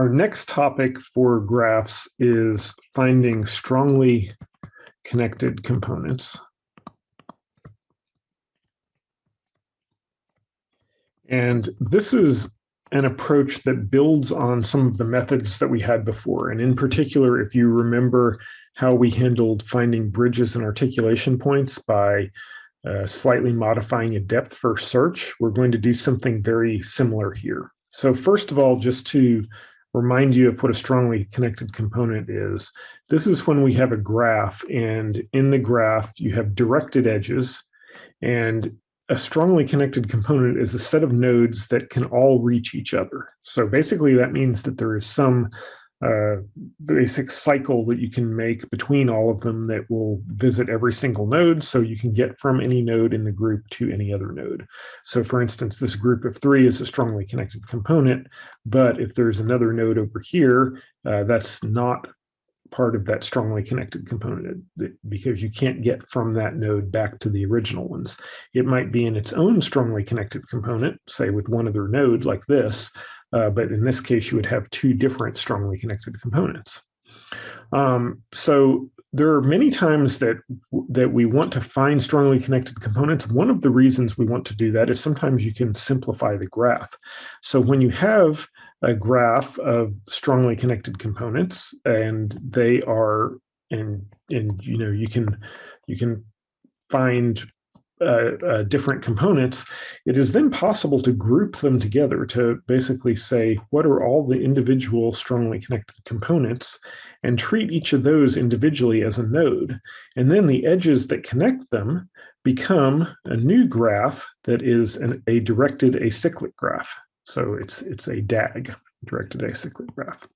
Our next topic for graphs is finding strongly connected components. And this is an approach that builds on some of the methods that we had before. And in particular, if you remember how we handled finding bridges and articulation points by slightly modifying a depth first search, we're going to do something very similar here. So first of all, just to remind you of what a strongly connected component is, this is when we have a graph, and in the graph you have directed edges, and a strongly connected component is a set of nodes that can all reach each other. So basically that means that there is some basic cycle that you can make between all of them that will visit every single node, so you can get from any node in the group to any other node. So for instance, this group of 3 is a strongly connected component, but if there's another node over here, that's not part of that strongly connected component, because you can't get from that node back to the original ones. It might be in its own strongly connected component, say with one other node like this, but in this case, you would have 2 different strongly connected components. So there are many times that we want to find strongly connected components. One of the reasons we want to do that is sometimes you can simplify the graph. So when you have a graph of strongly connected components, and they are, and you know, you can find different components, it is then possible to group them together to basically say, what are all the individual strongly connected components, and treat each of those individually as a node. And then the edges that connect them become a new graph that is a directed acyclic graph. So it's a DAG, directed acyclic graph.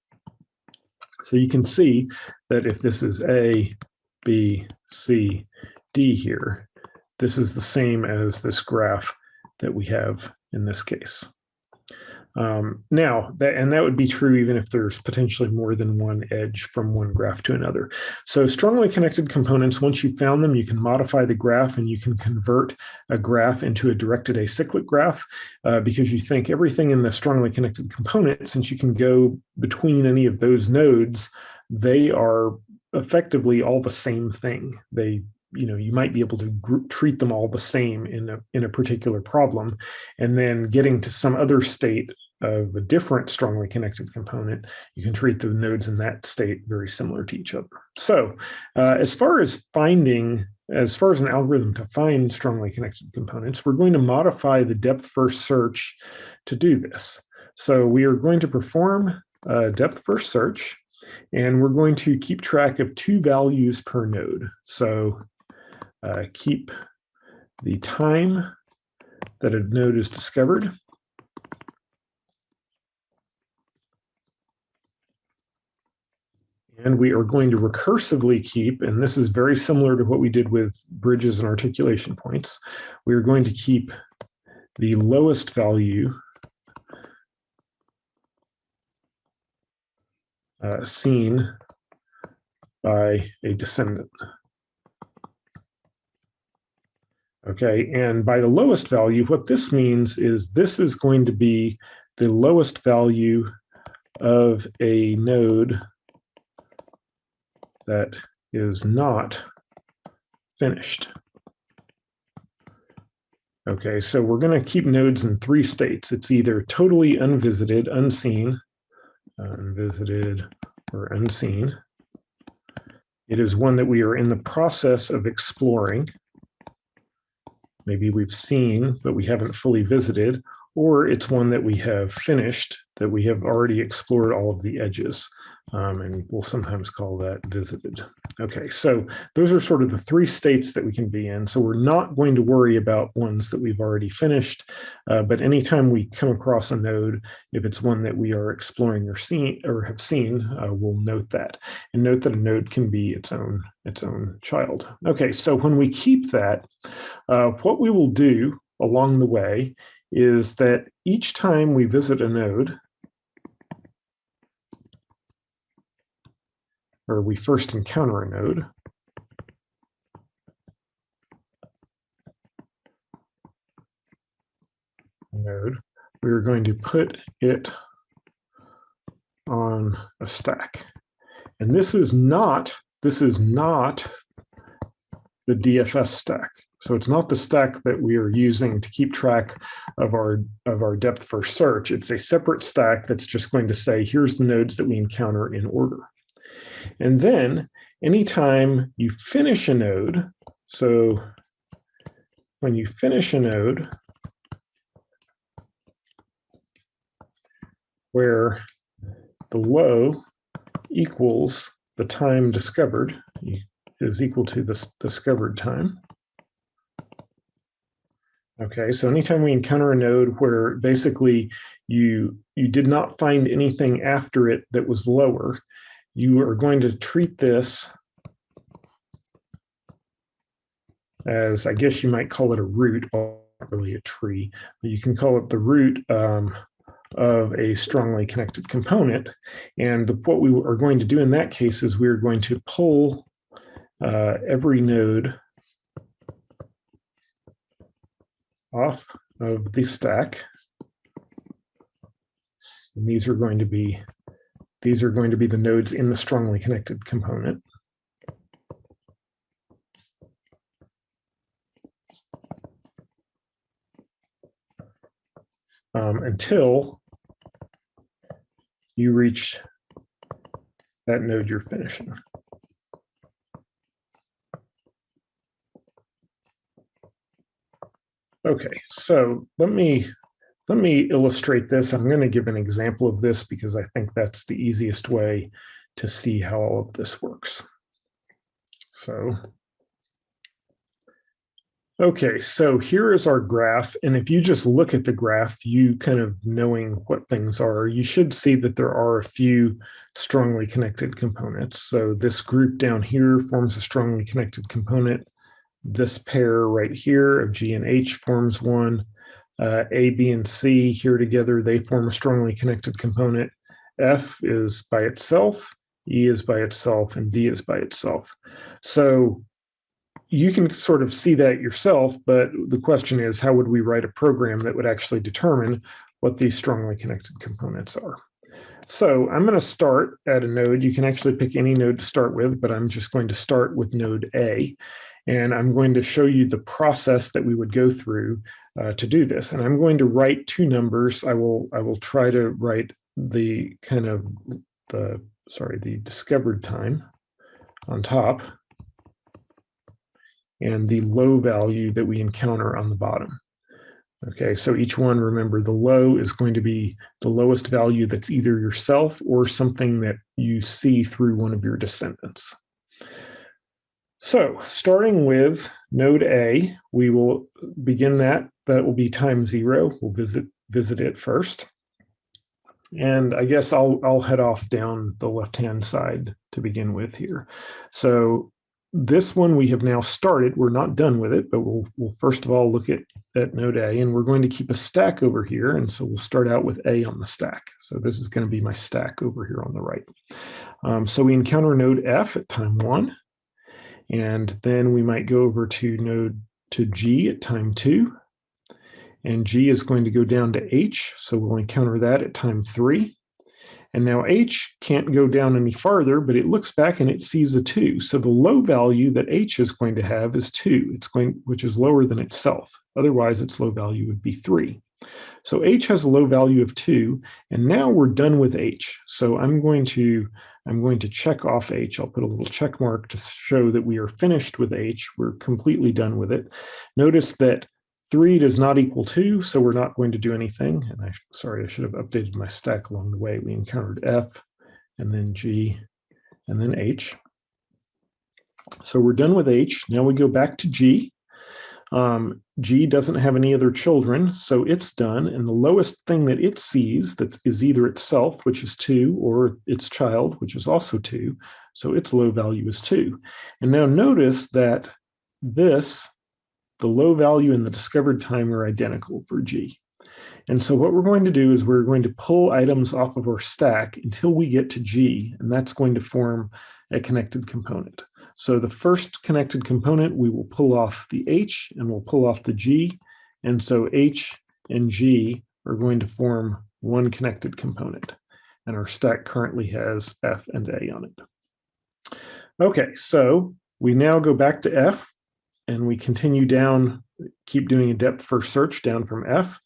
So you can see that if this is A, B, C, D here, this is the same as this graph that we have in this case. Now, that would be true even if there's potentially more than one edge from one graph to another. So strongly connected components, once you've found them, you can modify the graph, and you can convert a graph into a directed acyclic graph, because you think everything in the strongly connected component, since you can go between any of those nodes, they are effectively all the same thing. You might be able to treat them all the same in a particular problem, and then getting to some other state of a different strongly connected component, you can treat the nodes in that state very similar to each other. So as far as an algorithm to find strongly connected components, we're going to modify the depth first search to do this. So we are going to perform a depth first search, and we're going to keep track of 2 values per node. So keep the time that a node is discovered, and we are going to recursively keep, and this is very similar to what we did with bridges and articulation points, we are going to keep the lowest value seen by a descendant. Okay, and by the lowest value, what this means is this is going to be the lowest value of a node that is not finished. Okay, so we're going to keep nodes in 3 states. It's either totally unvisited, unseen, unvisited, or unseen. It is one that we are in the process of exploring. Maybe we've seen, but we haven't fully visited, or it's one that we have finished, that we have already explored all of the edges, and we'll sometimes call that visited. Okay, so those are sort of the 3 states that we can be in. So we're not going to worry about ones that we've already finished, but anytime we come across a node, if it's one that we are exploring or have seen, we'll note that. And note that a node can be its own child. Okay, so when we keep that, what we will do along the way is that each time we visit a node, or we first encounter a node, we are going to put it on on a stack. And this is not the DFS stack. So it's not the stack that we are using to keep track of our depth first search. It's a separate stack that's just going to say, here's the nodes that we encounter in order. And then anytime you finish a node, so when you finish a node where the low equals the time discovered, is equal to the discovered time. Okay, so anytime we encounter a node where basically you did not find anything after it that was lower, you are going to treat this as, I guess you might call it a root, not really a tree, but you can call it the root of a strongly connected component. And what we are going to do in that case is we're going to pull every node off of the stack. And these are going to be the nodes in the strongly connected component. Until you reach that node you're finishing. Okay, so let me illustrate this. I'm going to give an example of this because I think that's the easiest way to see how all of this works. So, okay, so here is our graph. And if you just look at the graph, you kind of knowing what things are, you should see that there are a few strongly connected components. So this group down here forms a strongly connected component. This pair right here of G and H forms one. A, B, and C here together, they form a strongly connected component. F is by itself, E is by itself, and D is by itself. So you can sort of see that yourself, but the question is, how would we write a program that would actually determine what these strongly connected components are? So I'm going to start at a node. You can actually pick any node to start with, but I'm just going to start with node A. And I'm going to show you the process that we would go through to do this. And I'm going to write two numbers. I will try to write the the discovered time on top and the low value that we encounter on the bottom. Okay, so each one, remember, the low is going to be the lowest value that's either yourself or something that you see through one of your descendants. So starting with node A, we will begin that. That will be time 0. We'll visit it first. And I guess I'll head off down the left-hand side to begin with here. So this one we have now started. We're not done with it, but we'll first of all look at node A, and we're going to keep a stack over here. And so we'll start out with A on the stack. So this is going to be my stack over here on the right. So we encounter node F at time 1. And then we might go over to G at time 2. And G is going to go down to H. So we'll encounter that at time 3. And now H can't go down any farther, but it looks back and it sees a 2. So the low value that H is going to have is 2, which is lower than itself. Otherwise, its low value would be 3. So H has a low value of 2, and now we're done with H. So I'm going to check off H. I'll put a little check mark to show that we are finished with H. We're completely done with it. Notice that 3 does not equal 2, so we're not going to do anything. And sorry, I should have updated my stack along the way. We encountered F, and then G, and then H. So we're done with H. Now we go back to G. G doesn't have any other children, so it's done. And the lowest thing that it sees that is either itself, which is 2, or its child, which is also 2. So its low value is 2. And now notice that the low value and the discovered time are identical for G. And so what we're going to do is we're going to pull items off of our stack until we get to G, and that's going to form a connected component. So the first connected component, we will pull off the H and we'll pull off the G. And so H and G are going to form one connected component. and our stack currently has F and A on it. Okay, so we now go back to F, and we continue down, keep doing a depth first search down from F.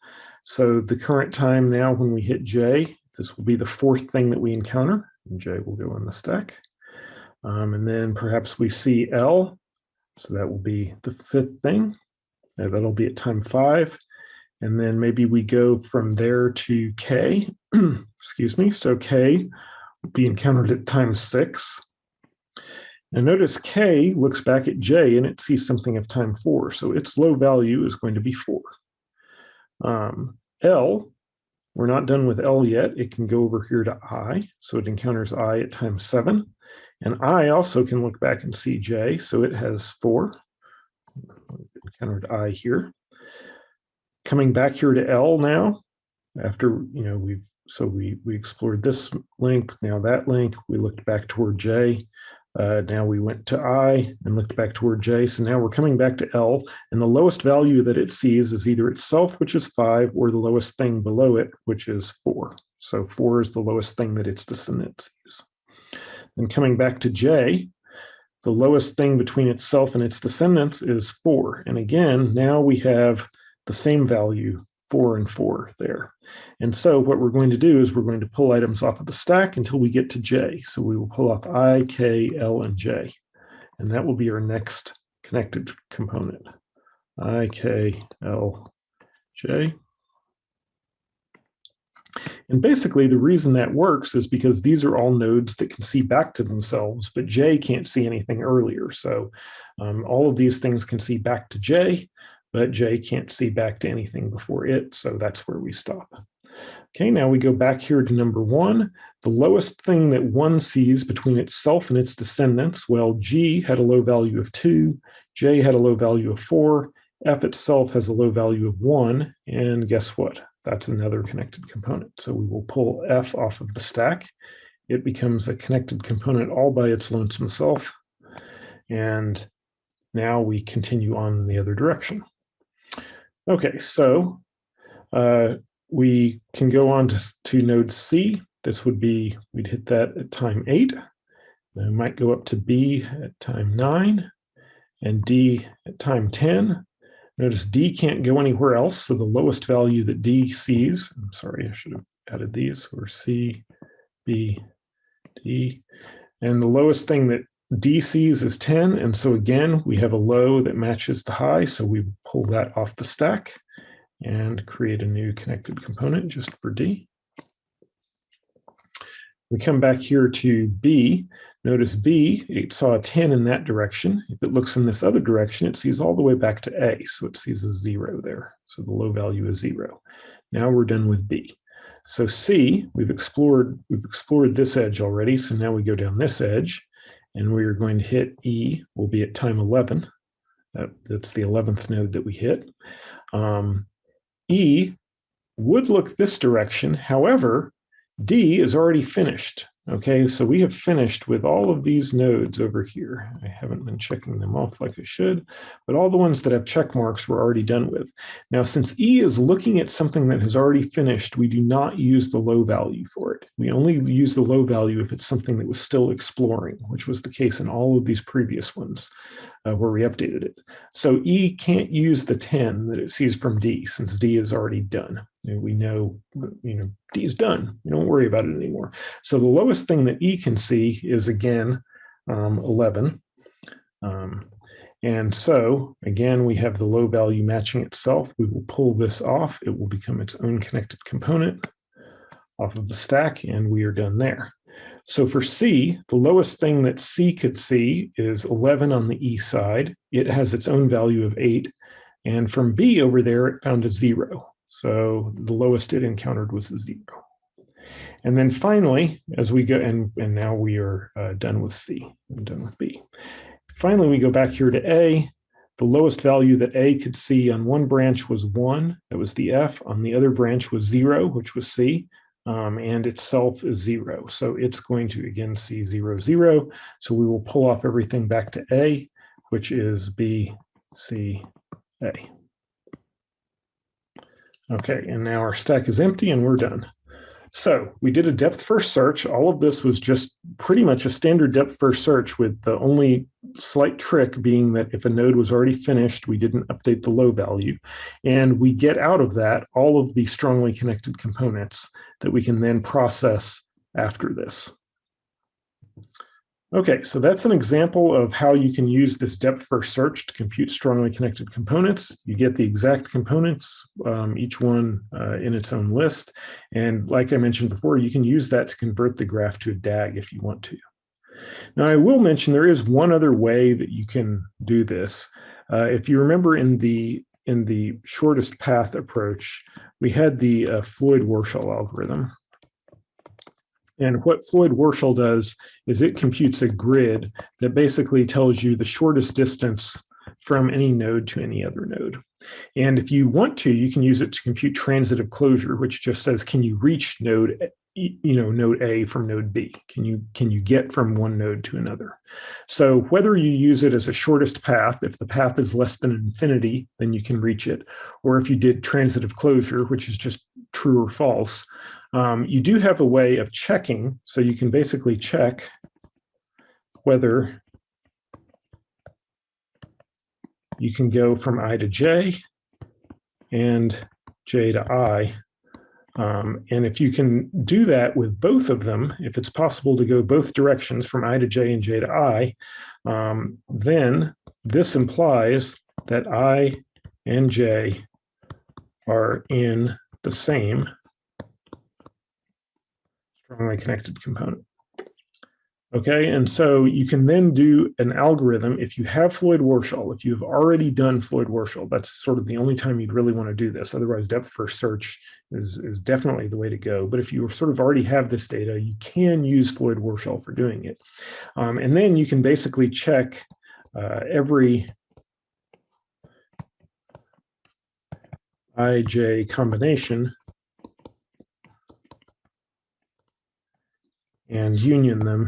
So the current time now when we hit J, this will be the fourth thing that we encounter, and J will go in the stack. And then perhaps we see L, so that will be the fifth thing. That'll be at time 5. And then maybe we go from there to K, excuse me. So K will be encountered at time 6. And notice K looks back at J and it sees something of time 4. So its low value is going to be 4. L, we're not done with L yet. It can go over here to I. So it encounters I at time 7. And I also can look back and see J. So it has 4. We've encountered I here. Coming back here to L now, after we explored this link, now that link, we looked back toward J. Now we went to I and looked back toward J. So now we're coming back to L, and the lowest value that it sees is either itself, which is 5, or the lowest thing below it, which is 4. So 4 is the lowest thing that its descendant sees. Then coming back to J, the lowest thing between itself and its descendants is 4. And again, now we have the same value, 4 and 4 there. And so what we're going to do is we're going to pull items off of the stack until we get to J. So we will pull off I, K, L, and J. And that will be our next connected component. I, K, L, J. And basically the reason that works is because these are all nodes that can see back to themselves, but J can't see anything earlier. So all of these things can see back to J, but J can't see back to anything before it, so that's where we stop. Okay, now we go back here to number 1. The lowest thing that 1 sees between itself and its descendants, well, G had a low value of 2, J had a low value of 4, F itself has a low value of 1, and guess what? That's another connected component. So we will pull F off of the stack. It becomes a connected component all by its lonesome self, and now we continue on in the other direction. Okay, so we can go on to node C. This would be, we'd hit that at time 8. Then we might go up to B at time 9 and D at time 10. Notice D can't go anywhere else, so the lowest value that D sees, I'm sorry, I should have added these, were C, B, D. And the lowest thing that D sees is 10, and so again, we have a low that matches the high, so we pull that off the stack and create a new connected component just for D. We come back here to B. Notice B, it saw a 10 in that direction. If it looks in this other direction, it sees all the way back to A, so it sees a 0 there. So the low value is 0. Now we're done with B. So C, we've explored this edge already, so now we go down this edge, and we are going to hit E. We'll be at time 11. That's the 11th node that we hit. E would look this direction. However, D is already finished. Okay, so we have finished with all of these nodes over here. I haven't been checking them off like I should, but all the ones that have check marks we're already done with. Now, since E is looking at something that has already finished, we do not use the low value for it. We only use the low value if it's something that was still exploring, which was the case in all of these previous ones where we updated it. So E can't use the 10 that it sees from D since D is already done. And we know, D is done. We don't worry about it anymore. So the lowest thing that E can see is, again, 11. And so, again, we have the low value matching itself. We will pull this off. It will become its own connected component off of the stack, and we are done there. So for C, the lowest thing that C could see is 11 on the E side. It has its own value of 8. And from B over there, it found a 0. So the lowest it encountered was a 0. And then finally, as we go, and now we are done with C, I'm done with B. Finally, we go back here to A. The lowest value that A could see on one branch was 1, that was the F. On the other branch was 0, which was C, and itself is 0. So it's going to, again, see 0, 0. So we will pull off everything back to A, which is B, C, A. Okay, and now our stack is empty and we're done. So we did a depth first search. All of this was just pretty much a standard depth first search, with the only slight trick being that if a node was already finished, we didn't update the low value. And we get out of that all of the strongly connected components that we can then process after this. Okay, so that's an example of how you can use this depth first search to compute strongly connected components. You get the exact components, each one in its own list. And like I mentioned before, you can use that to convert the graph to a DAG if you want to. Now, I will mention there is one other way that you can do this. If you remember in the shortest path approach, we had the Floyd-Warshall algorithm. And what Floyd-Warshall does is it computes a grid that basically tells you the shortest distance from any node to any other node. And if you want to, you can use it to compute transitive closure, which just says, can you reach node A from node B? Can you get from one node to another? So whether you use it as a shortest path, if the path is less than infinity, then you can reach it. Or if you did transitive closure, which is just true or false, you do have a way of checking. So you can basically check whether you can go from I to J and J to I. And if you can do that with both of them, if it's possible to go both directions from I to J and J to I, then this implies that I and J are in the same strongly connected component. Okay, and so you can then do an algorithm if you have Floyd-Warshall. If you've already done Floyd-Warshall, that's sort of the only time you'd really want to do this. Otherwise, depth first search is definitely the way to go. But if you sort of already have this data, you can use Floyd-Warshall for doing it. And then you can basically check every IJ combination and union them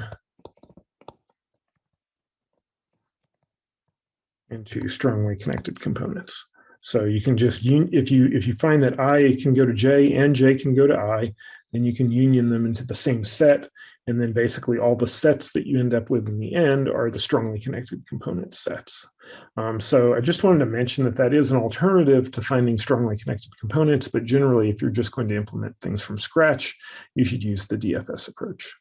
into strongly connected components. So you can just, if you find that I can go to J and J can go to I, then you can union them into the same set. And then basically all the sets that you end up with in the end are the strongly connected component sets. So I just wanted to mention that that is an alternative to finding strongly connected components, but generally, if you're just going to implement things from scratch, you should use the DFS approach.